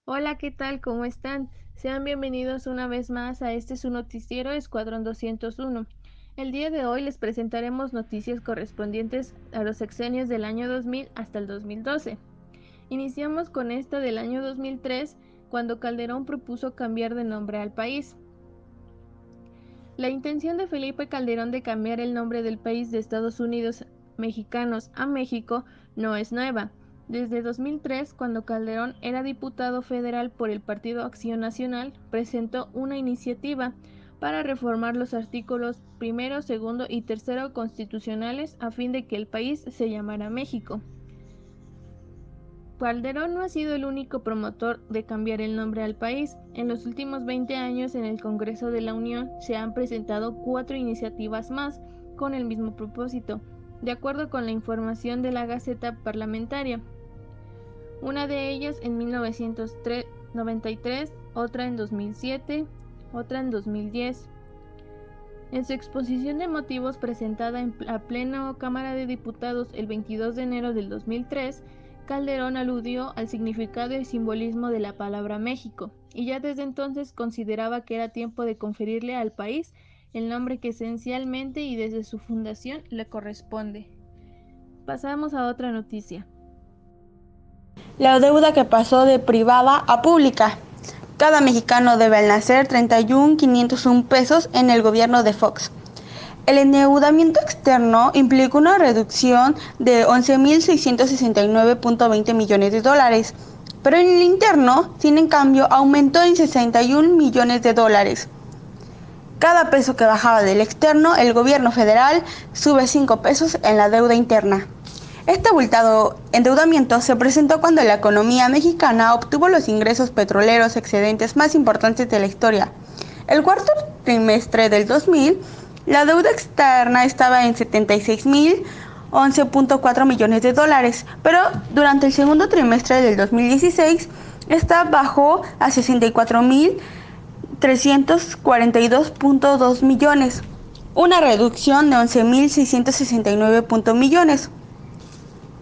Hola, ¿qué tal? ¿Cómo están? Sean bienvenidos una vez más a este su noticiero Escuadrón 201. El día de hoy les presentaremos noticias correspondientes a los sexenios del año 2000 hasta el 2012. Iniciamos con esta del año 2003, cuando Calderón propuso cambiar de nombre al país. La intención de Felipe Calderón de cambiar el nombre del país de Estados Unidos mexicanos a México no es nueva. Desde 2003, cuando Calderón era diputado federal por el Partido Acción Nacional, presentó una iniciativa para reformar los artículos primero, segundo y tercero constitucionales a fin de que el país se llamara México. Calderón no ha sido el único promotor de cambiar el nombre al país. En los últimos 20 años en el Congreso de la Unión se han presentado 4 iniciativas más con el mismo propósito, de acuerdo con la información de la Gaceta Parlamentaria. Una de ellas en 1993, otra en 2007, otra en 2010. En su exposición de motivos presentada en la Plena Cámara de Diputados el 22 de enero del 2003, Calderón aludió al significado y simbolismo de la palabra México, y ya desde entonces consideraba que era tiempo de conferirle al país el nombre que esencialmente y desde su fundación le corresponde. Pasamos a otra noticia. La deuda que pasó de privada a pública. Cada mexicano debe al nacer 31,501 pesos en el gobierno de Fox. El endeudamiento externo implica una reducción de 11.669.20 millones de dólares, pero en el interno, sin en cambio, aumentó en 61 millones de dólares. Cada peso que bajaba del externo, el gobierno federal sube 5 pesos en la deuda interna. Este abultado endeudamiento se presentó cuando la economía mexicana obtuvo los ingresos petroleros excedentes más importantes de la historia. El cuarto trimestre del 2000, la deuda externa estaba en 76.011.4 millones de dólares, pero durante el segundo trimestre del 2016, esta bajó a 64.342.2 millones, una reducción de 11.669 millones.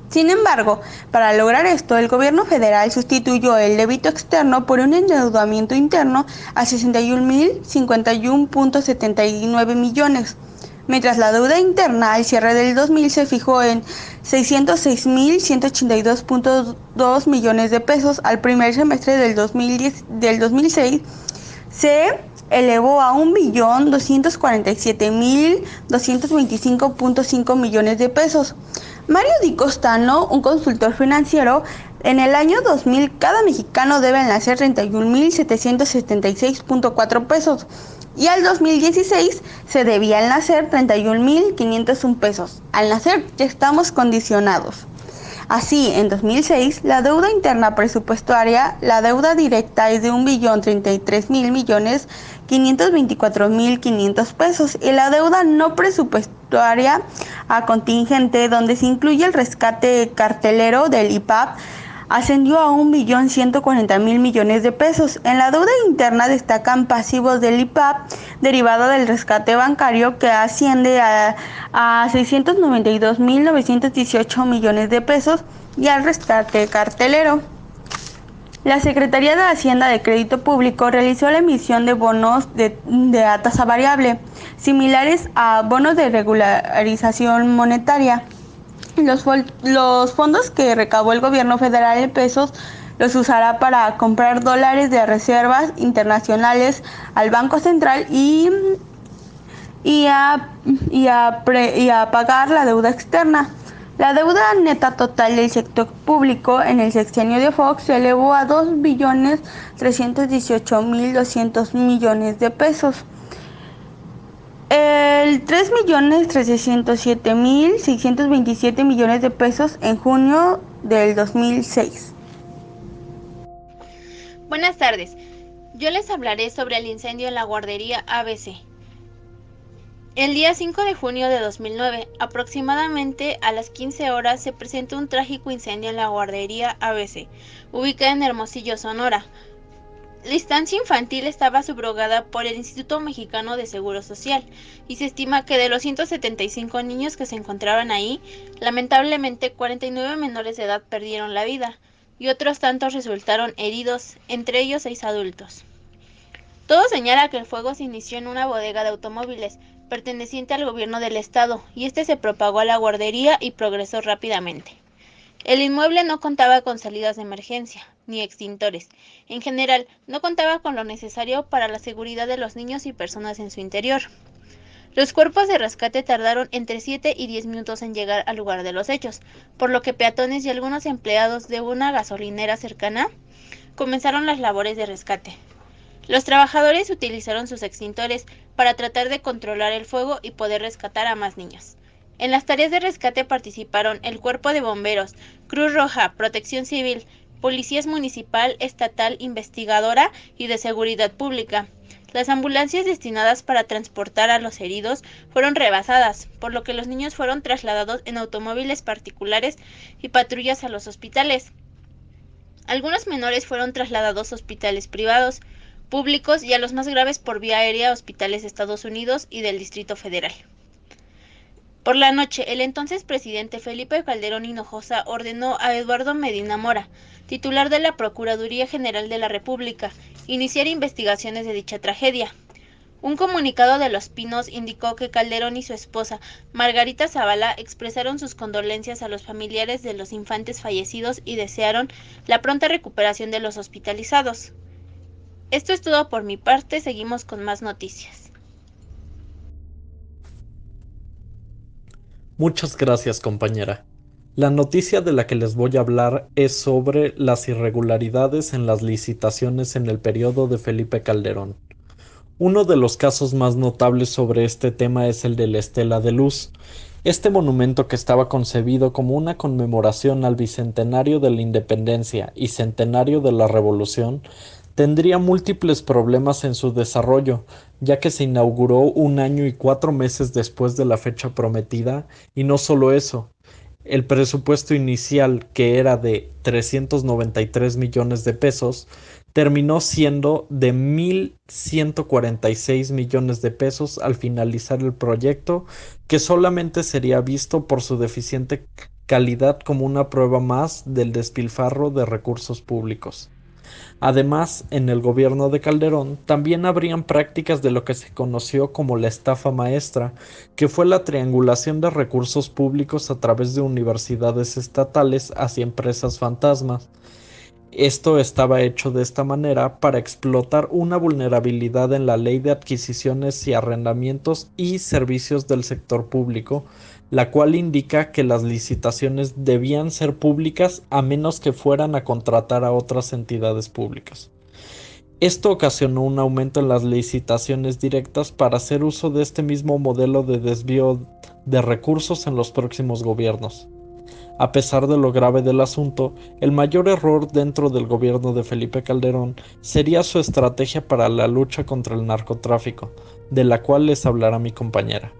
Sin embargo, para lograr esto, el gobierno federal sustituyó el débito externo por un endeudamiento interno a 61.051.79 millones, mientras la deuda interna al cierre del 2000 se fijó en 606.182.2 millones de pesos. Al primer semestre del 2006 se elevó a 1.247.225.5 millones de pesos. Mario Di Costano, un consultor financiero, en el año 2000 cada mexicano debe nacer 31.776.4 pesos y al 2016 se debía al nacer 31.501 pesos. Al nacer ya estamos condicionados. Así, en 2006, la deuda interna presupuestaria, la deuda directa es de 1.033.524.500 pesos y la deuda no presupuestaria a contingente, donde se incluye el rescate cartelero del IPAP, ascendió a 1.140.000 millones de pesos. En la deuda interna destacan pasivos del IPAP derivado del rescate bancario, que asciende a 692.918 millones de pesos, y al rescate cartelero. La Secretaría de Hacienda de Crédito Público realizó la emisión de bonos de tasa variable, similares a bonos de regularización monetaria. Los fondos que recabó el gobierno federal en pesos los usará para comprar dólares de reservas internacionales al Banco Central y a pagar la deuda externa. La deuda neta total del sector público en el sexenio de Fox se elevó a 2.318.200 millones de pesos. El 3.307.627 millones de pesos en junio del 2006. Buenas tardes. Yo les hablaré sobre el incendio en la guardería ABC. El día 5 de junio de 2009, aproximadamente a las 15 horas, se presentó un trágico incendio en la guardería ABC, ubicada en Hermosillo, Sonora. La estancia infantil estaba subrogada por el Instituto Mexicano de Seguro Social y se estima que de los 175 niños que se encontraban ahí, lamentablemente 49 menores de edad perdieron la vida. y otros tantos resultaron heridos, entre ellos 6 adultos. Todo señala que el fuego se inició en una bodega de automóviles perteneciente al gobierno del estado, y este se propagó a la guardería y progresó rápidamente. El inmueble no contaba con salidas de emergencia, ni extintores. En general, no contaba con lo necesario para la seguridad de los niños y personas en su interior. Los cuerpos de rescate tardaron entre 7 y 10 minutos en llegar al lugar de los hechos, por lo que peatones y algunos empleados de una gasolinera cercana comenzaron las labores de rescate. Los trabajadores utilizaron sus extintores para tratar de controlar el fuego y poder rescatar a más niños. En las tareas de rescate participaron el Cuerpo de Bomberos, Cruz Roja, Protección Civil, Policías Municipal, Estatal, Investigadora y de Seguridad Pública. Las ambulancias destinadas para transportar a los heridos fueron rebasadas, por lo que los niños fueron trasladados en automóviles particulares y patrullas a los hospitales. Algunos menores fueron trasladados a hospitales privados, públicos y a los más graves por vía aérea a hospitales de Estados Unidos y del Distrito Federal. Por la noche, el entonces presidente Felipe Calderón Hinojosa ordenó a Eduardo Medina Mora, titular de la Procuraduría General de la República, iniciar investigaciones de dicha tragedia. Un comunicado de Los Pinos indicó que Calderón y su esposa, Margarita Zavala, expresaron sus condolencias a los familiares de los infantes fallecidos y desearon la pronta recuperación de los hospitalizados. Esto es todo por mi parte, seguimos con más noticias. Muchas gracias, compañera. La noticia de la que les voy a hablar es sobre las irregularidades en las licitaciones en el periodo de Felipe Calderón. Uno de los casos más notables sobre este tema es el de la Estela de Luz. Este monumento, que estaba concebido como una conmemoración al bicentenario de la independencia y centenario de la revolución, tendría múltiples problemas en su desarrollo, ya que se inauguró 1 año y 4 meses después de la fecha prometida, y no solo eso. El presupuesto inicial, que era de 393 millones de pesos, terminó siendo de 1.146 millones de pesos al finalizar el proyecto, que solamente sería visto por su deficiente calidad como una prueba más del despilfarro de recursos públicos. Además, en el gobierno de Calderón también habrían prácticas de lo que se conoció como la estafa maestra, que fue la triangulación de recursos públicos a través de universidades estatales hacia empresas fantasmas. Esto estaba hecho de esta manera para explotar una vulnerabilidad en la Ley de Adquisiciones y Arrendamientos y Servicios del Sector Público, la cual indica que las licitaciones debían ser públicas a menos que fueran a contratar a otras entidades públicas. Esto ocasionó un aumento en las licitaciones directas para hacer uso de este mismo modelo de desvío de recursos en los próximos gobiernos. A pesar de lo grave del asunto, el mayor error dentro del gobierno de Felipe Calderón sería su estrategia para la lucha contra el narcotráfico, de la cual les hablará mi compañera.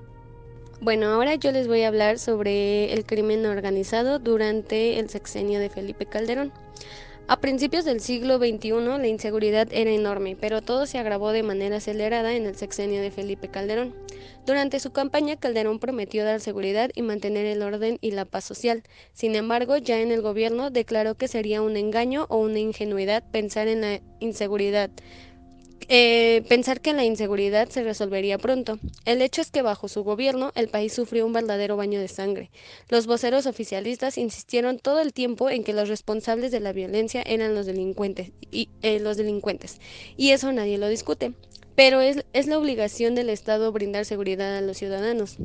Bueno, ahora yo les voy a hablar sobre el crimen organizado durante el sexenio de Felipe Calderón. A principios del siglo XXI la inseguridad era enorme, pero todo se agravó de manera acelerada en el sexenio de Felipe Calderón. Durante su campaña, Calderón prometió dar seguridad y mantener el orden y la paz social. Sin embargo, ya en el gobierno declaró que sería un engaño o una ingenuidad pensar en la inseguridad. Pensar que la inseguridad se resolvería pronto. El hecho es que bajo su gobierno el país sufrió un verdadero baño de sangre. Los voceros oficialistas insistieron todo el tiempo en que los responsables de la violencia eran los delincuentes, y eso nadie lo discute. Pero es la obligación del Estado brindar seguridad a los ciudadanos.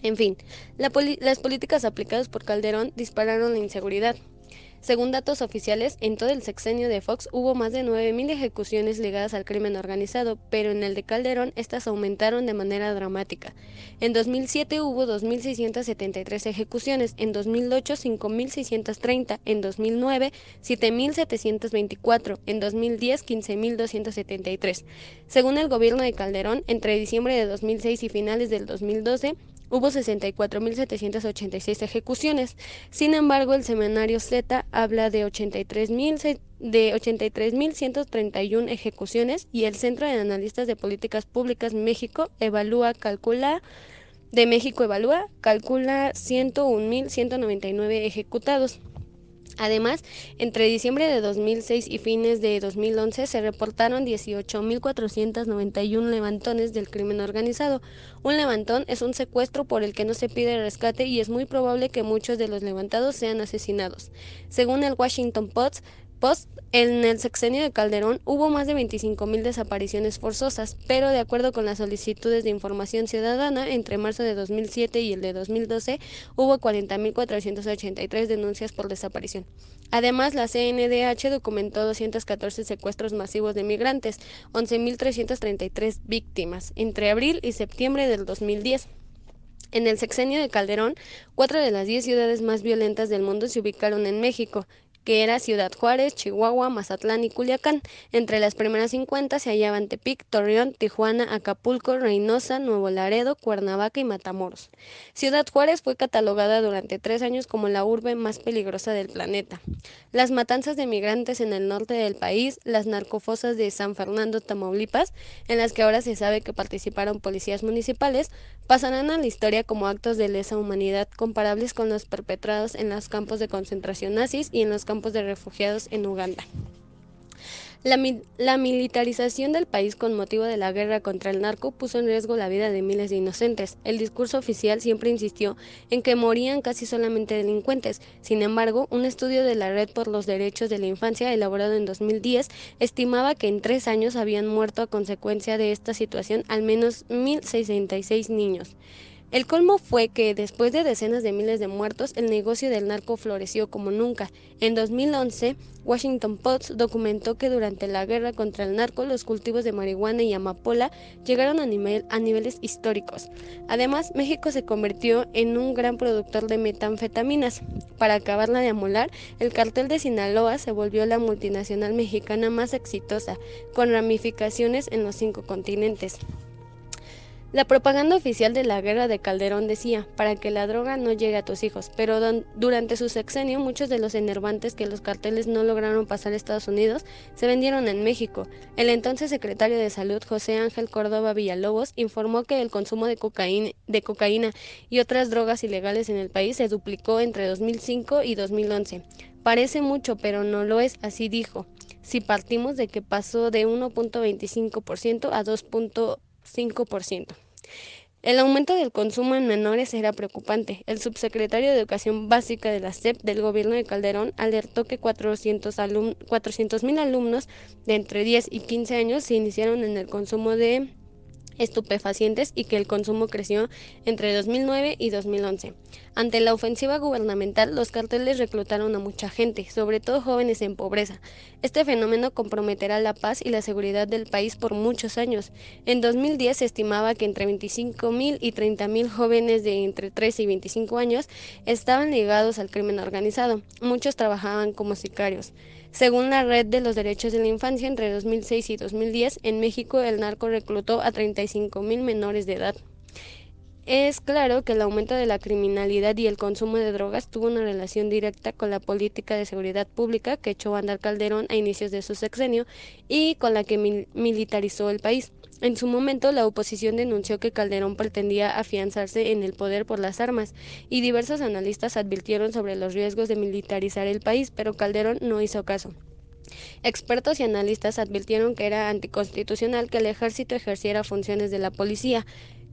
En fin, las políticas aplicadas por Calderón dispararon la inseguridad. Según datos oficiales, en todo el sexenio de Fox hubo más de 9.000 ejecuciones ligadas al crimen organizado, pero en el de Calderón estas aumentaron de manera dramática. En 2007 hubo 2.673 ejecuciones, en 2008 5.630, en 2009 7.724, en 2010 15.273. Según el gobierno de Calderón, entre diciembre de 2006 y finales del 2012, hubo 64.786 ejecuciones. Sin embargo, el semanario Z habla de 83.131 ejecuciones, y el Centro de Analistas de Políticas Públicas México calcula 101.199 ejecutados. Además, entre diciembre de 2006 y fines de 2011 se reportaron 18.491 levantones del crimen organizado. Un levantón es un secuestro por el que no se pide rescate y es muy probable que muchos de los levantados sean asesinados. Según el Washington Post, en el sexenio de Calderón hubo más de 25.000 desapariciones forzosas, pero de acuerdo con las solicitudes de información ciudadana, entre marzo de 2007 y el de 2012 hubo 40.483 denuncias por desaparición. Además, la CNDH documentó 214 secuestros masivos de migrantes, 11.333 víctimas, entre abril y septiembre del 2010. En el sexenio de Calderón, 4 de las 10 ciudades más violentas del mundo se ubicaron en México, que era Ciudad Juárez, Chihuahua, Mazatlán y Culiacán. Entre las primeras 50 se hallaban Tepic, Torreón, Tijuana, Acapulco, Reynosa, Nuevo Laredo, Cuernavaca y Matamoros. Ciudad Juárez fue catalogada durante 3 años como la urbe más peligrosa del planeta. Las matanzas de migrantes en el norte del país, las narcofosas de San Fernando, Tamaulipas, en las que ahora se sabe que participaron policías municipales, pasarán a la historia como actos de lesa humanidad comparables con los perpetrados en los campos de concentración nazis y en los campos de refugiados en Uganda. La militarización del país con motivo de la guerra contra el narco puso en riesgo la vida de miles de inocentes. El discurso oficial siempre insistió en que morían casi solamente delincuentes. Sin embargo, un estudio de la Red por los Derechos de la Infancia, elaborado en 2010, estimaba que en 3 años habían muerto a consecuencia de esta situación al menos 1.066 niños. El colmo fue que, después de decenas de miles de muertos, el negocio del narco floreció como nunca. En 2011, Washington Post documentó que durante la guerra contra el narco, los cultivos de marihuana y amapola llegaron a niveles históricos. Además, México se convirtió en un gran productor de metanfetaminas. Para acabarla de amolar, el cartel de Sinaloa se volvió la multinacional mexicana más exitosa, con ramificaciones en los 5 continentes. La propaganda oficial de la guerra de Calderón decía, para que la droga no llegue a tus hijos, pero durante su sexenio muchos de los enervantes que los carteles no lograron pasar a Estados Unidos se vendieron en México. El entonces secretario de Salud, José Ángel Córdoba Villalobos, informó que el consumo de cocaína y otras drogas ilegales en el país se duplicó entre 2005 y 2011. Parece mucho, pero no lo es, así dijo. Si partimos de que pasó de 1.25% a 2.5%. El aumento del consumo en menores era preocupante. El subsecretario de Educación Básica de la SEP del gobierno de Calderón alertó que 400.000 alumnos de entre 10 y 15 años se iniciaron en el consumo de estupefacientes y que el consumo creció entre 2009 y 2011. Ante la ofensiva gubernamental, los carteles reclutaron a mucha gente, sobre todo jóvenes en pobreza. Este fenómeno comprometerá la paz y la seguridad del país por muchos años. En 2010 se estimaba que entre 25.000 y 30.000 jóvenes de entre 13 y 25 años estaban ligados al crimen organizado. Muchos trabajaban como sicarios. Según la Red de los Derechos de la Infancia, entre 2006 y 2010, en México el narco reclutó a 35.000 menores de edad. Es claro que el aumento de la criminalidad y el consumo de drogas tuvo una relación directa con la política de seguridad pública que echó a andar Calderón a inicios de su sexenio y con la que militarizó el país. En su momento, la oposición denunció que Calderón pretendía afianzarse en el poder por las armas, y diversos analistas advirtieron sobre los riesgos de militarizar el país, pero Calderón no hizo caso. Expertos y analistas advirtieron que era anticonstitucional que el ejército ejerciera funciones de la policía,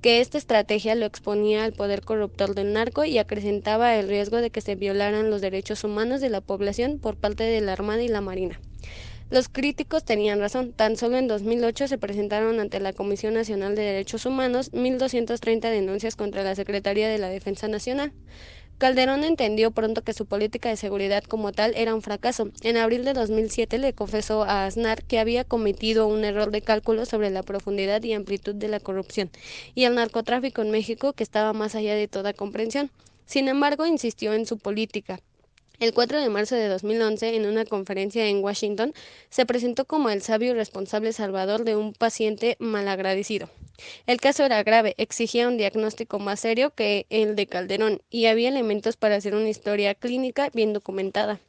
que esta estrategia lo exponía al poder corruptor del narco y acrecentaba el riesgo de que se violaran los derechos humanos de la población por parte de la Armada y la Marina. Los críticos tenían razón. Tan solo en 2008 se presentaron ante la Comisión Nacional de Derechos Humanos 1.230 denuncias contra la Secretaría de la Defensa Nacional. Calderón entendió pronto que su política de seguridad como tal era un fracaso. En abril de 2007 le confesó a Aznar que había cometido un error de cálculo sobre la profundidad y amplitud de la corrupción y el narcotráfico en México, que estaba más allá de toda comprensión. Sin embargo, insistió en su política. El 4 de marzo de 2011, en una conferencia en Washington, se presentó como el sabio y responsable salvador de un paciente malagradecido. El caso era grave, exigía un diagnóstico más serio que el de Calderón y había elementos para hacer una historia clínica bien documentada.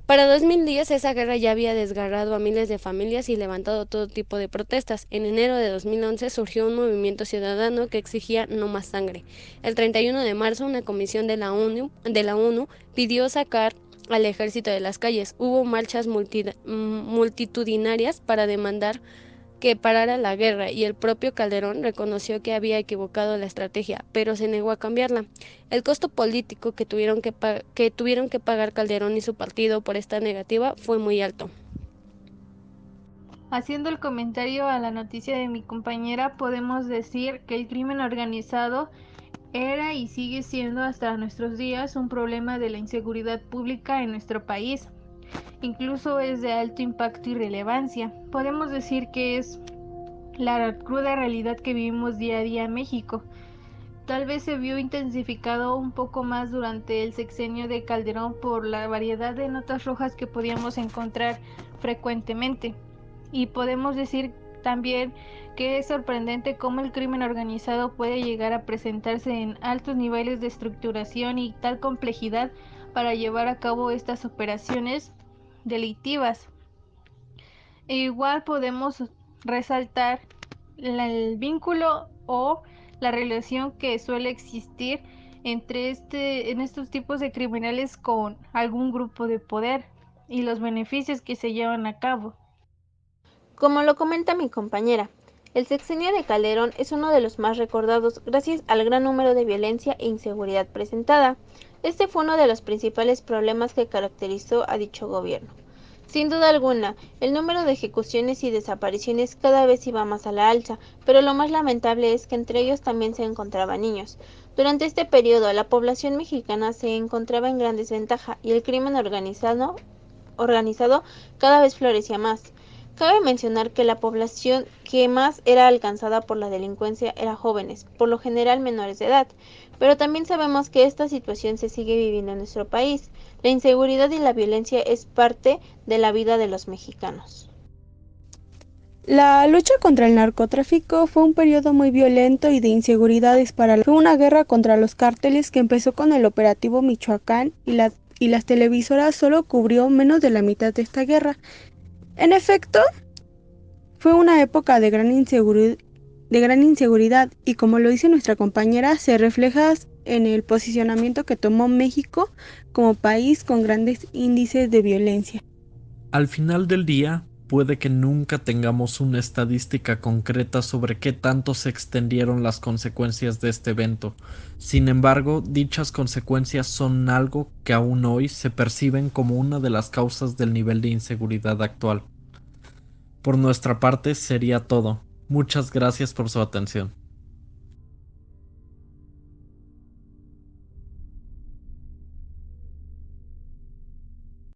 Para 2010, esa guerra ya había desgarrado a miles de familias y levantado todo tipo de protestas. En enero de 2011 surgió un movimiento ciudadano que exigía no más sangre. El 31 de marzo, una comisión de la ONU pidió sacar al ejército de las calles. Hubo marchas multitudinarias para demandar que parara la guerra y el propio Calderón reconoció que había equivocado la estrategia, pero se negó a cambiarla. El costo político que tuvieron que pagar Calderón y su partido por esta negativa fue muy alto. Haciendo el comentario a la noticia de mi compañera, podemos decir que el crimen organizado era y sigue siendo hasta nuestros días un problema de la inseguridad pública en nuestro país. Incluso es de alto impacto y relevancia. Podemos decir que es la cruda realidad que vivimos día a día en México. Tal vez se vio intensificado un poco más durante el sexenio de Calderón por la variedad de notas rojas que podíamos encontrar frecuentemente. Y podemos decir también que es sorprendente cómo el crimen organizado puede llegar a presentarse en altos niveles de estructuración y tal complejidad para llevar a cabo estas operaciones delictivas. E igual podemos resaltar el vínculo o la relación que suele existir entre en estos tipos de criminales con algún grupo de poder y los beneficios que se llevan a cabo. Como lo comenta mi compañera, el sexenio de Calderón es uno de los más recordados gracias al gran número de violencia e inseguridad presentada. Este fue uno de los principales problemas que caracterizó a dicho gobierno. Sin duda alguna, el número de ejecuciones y desapariciones cada vez iba más a la alza, pero lo más lamentable es que entre ellos también se encontraban niños. Durante este periodo, la población mexicana se encontraba en gran desventaja y el crimen organizado cada vez florecía más. Cabe mencionar que la población que más era alcanzada por la delincuencia era jóvenes, por lo general menores de edad, pero también sabemos que esta situación se sigue viviendo en nuestro país. La inseguridad y la violencia es parte de la vida de los mexicanos. La lucha contra el narcotráfico fue un periodo muy violento y de inseguridades fue una guerra contra los cárteles que empezó con el operativo Michoacán y las televisoras solo cubrió menos de la mitad de esta guerra. En efecto, fue una época de gran inseguridad y como lo dice nuestra compañera, se refleja en el posicionamiento que tomó México como país con grandes índices de violencia. Al final del día, puede que nunca tengamos una estadística concreta sobre qué tanto se extendieron las consecuencias de este evento. Sin embargo, dichas consecuencias son algo que aún hoy se perciben como una de las causas del nivel de inseguridad actual. Por nuestra parte sería todo. Muchas gracias por su atención.